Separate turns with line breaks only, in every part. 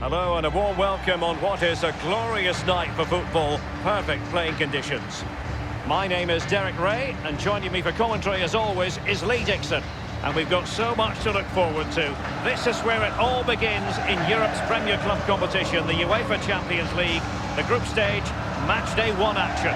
Hello and a warm welcome on what is a glorious night for football. Perfect playing conditions. My name is Derek Ray, and joining me for commentary as always is Lee Dixon. And we've got so much to look forward to. This is where it all begins in Europe's Premier Club competition, the UEFA Champions League, the group stage, match day 1 action.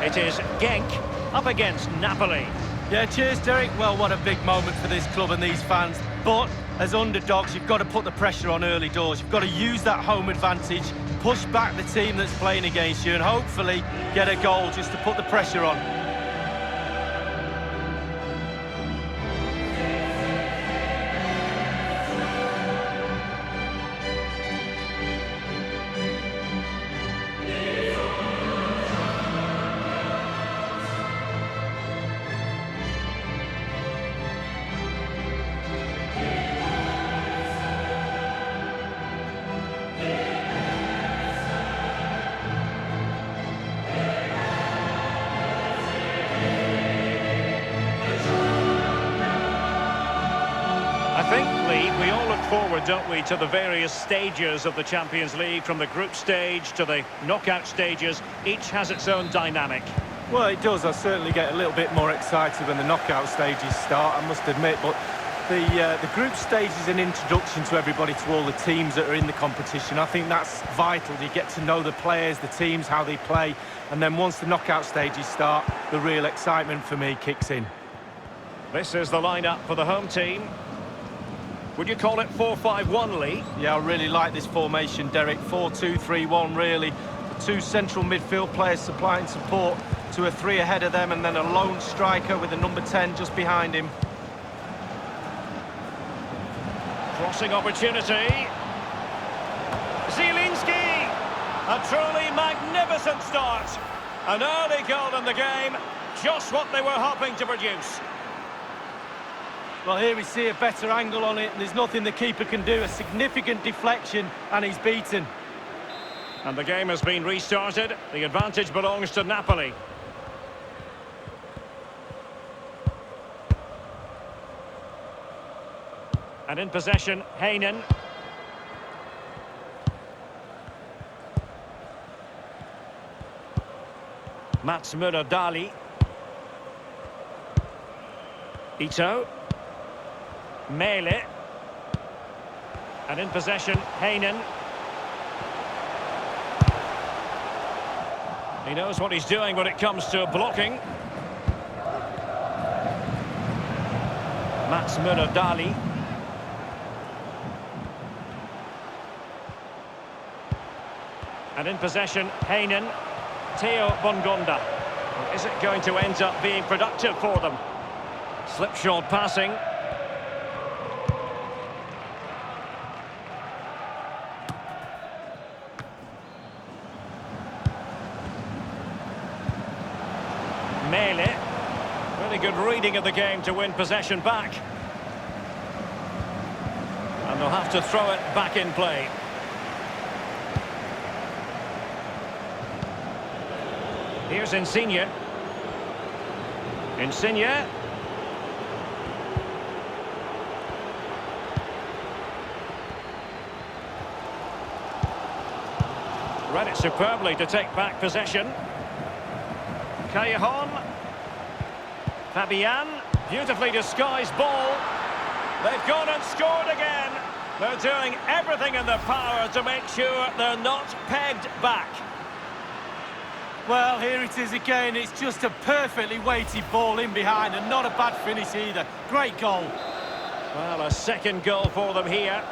It is Genk up against Napoli.
Yeah, cheers, Derek. Well, what a big moment for this club and these fans. But as underdogs, you've got to put the pressure on early doors. You've got to use that home advantage, push back the team that's playing against you, and hopefully get a goal just to put the pressure on.
I think, Lee, we all look forward, don't we, to the various stages of the Champions League, from the group stage to the knockout stages. Each has its own dynamic.
Well, it does. I certainly get a little bit more excited when the knockout stages start, I must admit. But the group stage is an introduction to everybody, to all the teams that are in the competition. I think that's vital. You get to know the players, the teams, how they play. And then once the knockout stages start, the real excitement for me kicks in.
This is the lineup for the home team. Would you call it 4-5-1, Lee?
Yeah, I really like this formation, Derek. 4-2-3-1, really. The two central midfield players supplying support to a three ahead of them, and then a lone striker with a number 10 just behind him.
Crossing opportunity. Zielinski! A truly magnificent start. An early goal in the game. Just what they were hoping to produce.
Well, here we see a better angle on it, and there's nothing the keeper can do. A significant deflection, and he's beaten.
And the game has been restarted. The advantage belongs to Napoli. And in possession, Heinen. Mats Müller-Dali. Ito. Mele. And in possession, Heinen. He knows what he's doing when it comes to blocking. Mats Müller-Dali. And in possession, Heinen. Theo Bongonda. Is it going to end up being productive for them? Slipshod passing. Mele. Really good reading of the game to win possession back. And they'll have to throw it back in play. Here's Insigne. Insigne. Read it superbly to take back possession. Callejon. Fabian. Beautifully disguised ball. They've gone and scored again. They're doing everything in their power to make sure they're not pegged back.
Well, here it is again. It's just a perfectly weighted ball in behind, and not a bad finish either. Great goal.
Well, a second goal for them here.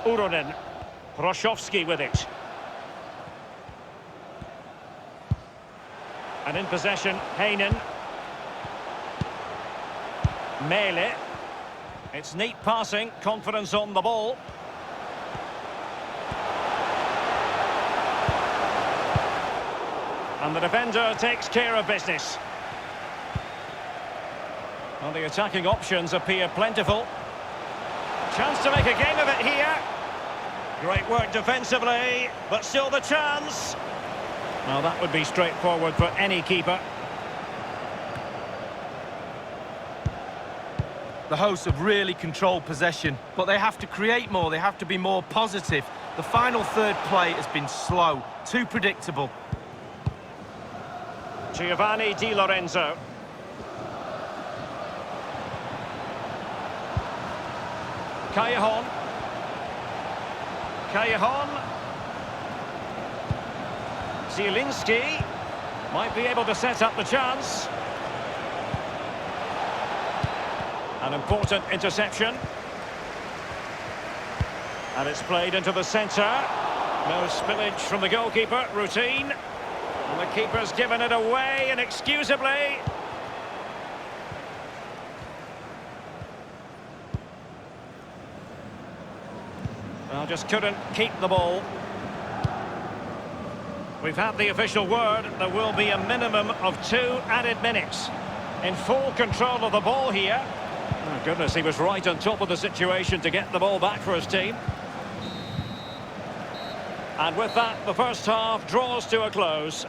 Uronen. Proszowski with it. And in possession, Heinen. Mele. It's neat passing, confidence on the ball. And the defender takes care of business. Well, the attacking options appear plentiful. Chance to make a game of it here. Great work defensively, but still the chance. Well, that would be straightforward for any keeper.
The hosts have really controlled possession, but they have to create more, they have to be more positive. The final third play has been slow, too predictable.
Giovanni Di Lorenzo. Callejon. Callejon. Zielinski might be able to set up the chance. An important interception. And it's played into the centre. No spillage from the goalkeeper, routine. And the keeper's given it away inexcusably. Well, just couldn't keep the ball. We've had the official word. There will be a minimum of 2 added minutes. In full control of the ball here. Oh, goodness, he was right on top of the situation to get the ball back for his team. And with that, the first half draws to a close.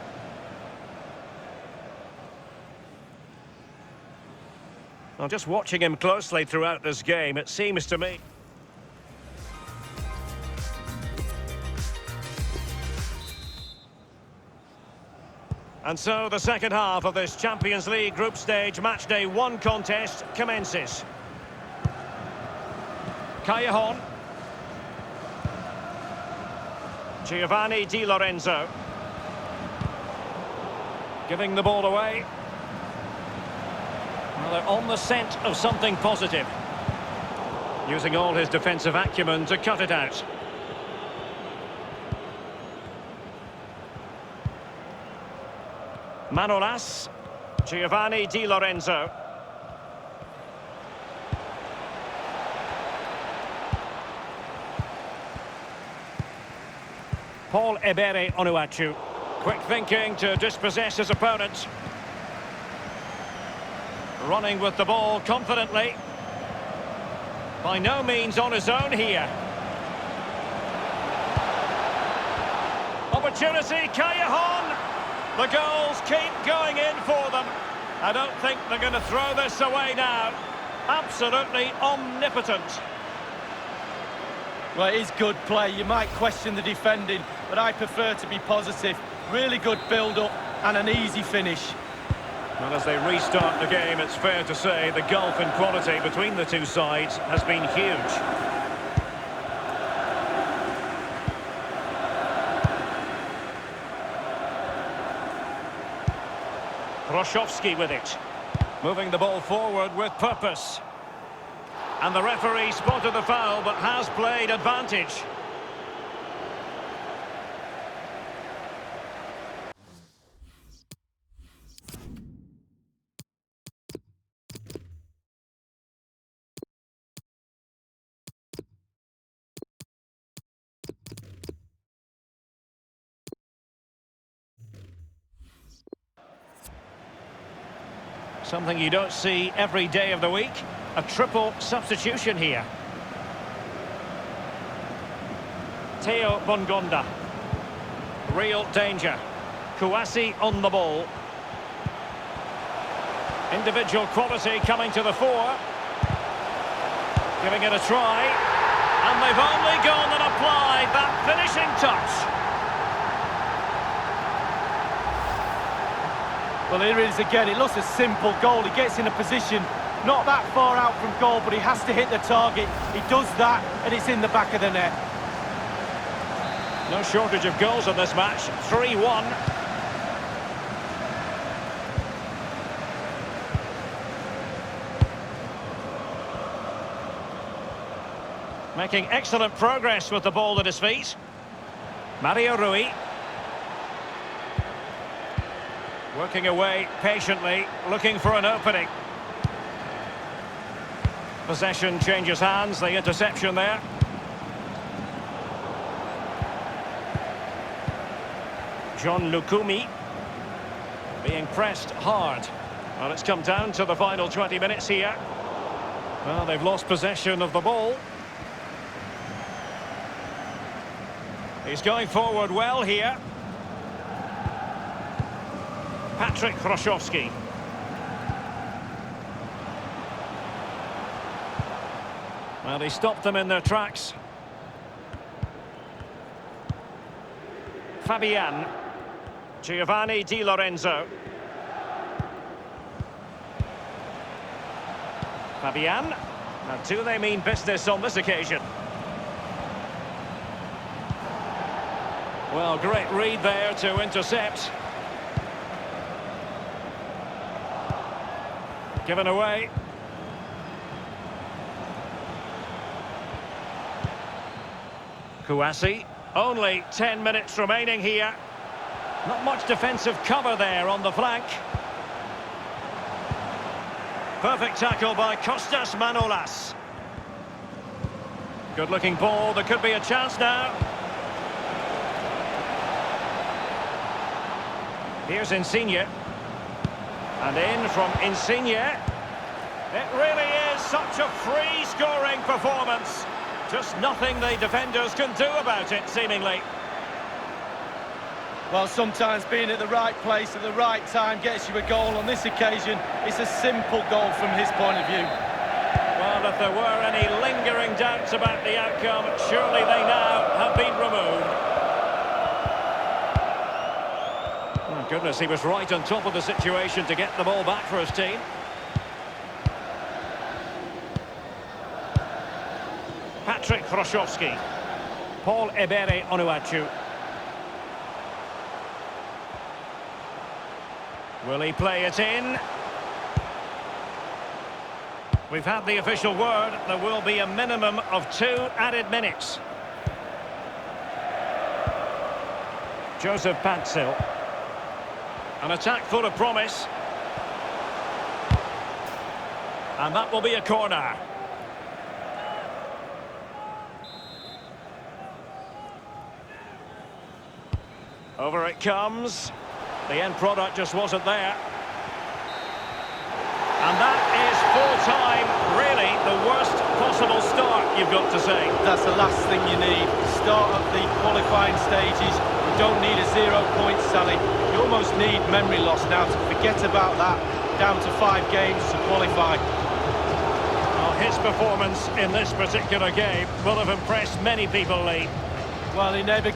Well, just watching him closely throughout this game, it seems to me. And so the second half of this Champions League group stage matchday 1 contest commences. Callejon. Giovanni Di Lorenzo. Giving the ball away. Well, they're on the scent of something positive. Using all his defensive acumen to cut it out. Manolas. Giovanni Di Lorenzo. Paul Ebere Onuachu. Quick thinking to dispossess his opponent. Running with the ball confidently. By no means on his own here. Opportunity, Callejon. The goals keep going in for them. I don't think they're going to throw this away now. Absolutely omnipotent.
Well, it is good play. You might question the defending, but I prefer to be positive. Really good build-up and an easy finish.
Well, as they restart the game, it's fair to say the gulf in quality between the two sides has been huge. Hroszowski with it. Moving the ball forward with purpose. And the referee spotted the foul, but has played advantage. Something you don't see every day of the week. A triple substitution here. Theo Bongonda. Real danger. Kouassi on the ball. Individual quality coming to the fore. Giving it a try. And they've only gone and applied that finishing touch.
Well, here it is again. It looks a simple goal. He gets in a position not that far out from goal, but he has to hit the target. He does that, and it's in the back of the net.
No shortage of goals in this match. 3-1. Making excellent progress with the ball at his feet. Mario Rui. Working away patiently, looking for an opening. Possession changes hands, the interception there. John Lukumi being pressed hard. Well, it's come down to the final 20 minutes here. Well, they've lost possession of the ball. He's going forward well here. Patrick Hroszowski. Well, he stopped them in their tracks. Fabian. Giovanni Di Lorenzo. Fabian. Now, do they mean business on this occasion? Well, great read there to intercept. Given away. Kouassi. Only 10 minutes remaining here. Not much defensive cover there on the flank. Perfect tackle by Kostas Manolas. Good-looking ball. There could be a chance now. Here's Insigne. And in from Insigne. It really is such a free-scoring performance. Just nothing the defenders can do about it, seemingly.
Well, sometimes being at the right place at the right time gets you a goal. On this occasion, it's a simple goal from his point of view.
Well, if there were any lingering doubts about the outcome, surely they now have been removed. Oh, goodness, he was right on top of the situation to get the ball back for his team. Patrick Hroszowski. Paul Ebere Onuachu. Will he play it in? We've had the official word. There will be a minimum of 2 added minutes. Joseph Patzil. An attack full of promise. And that will be a corner. Over it comes. The end product just wasn't there. And that is full-time, really the worst possible start, you've got to say.
That's the last thing you need. Start of the qualifying stages. You don't need a 0 point tally. You almost need memory loss now to forget about that. Down to 5 games to qualify.
Well, his performance in this particular game will have impressed many people, Lee.
Well, he never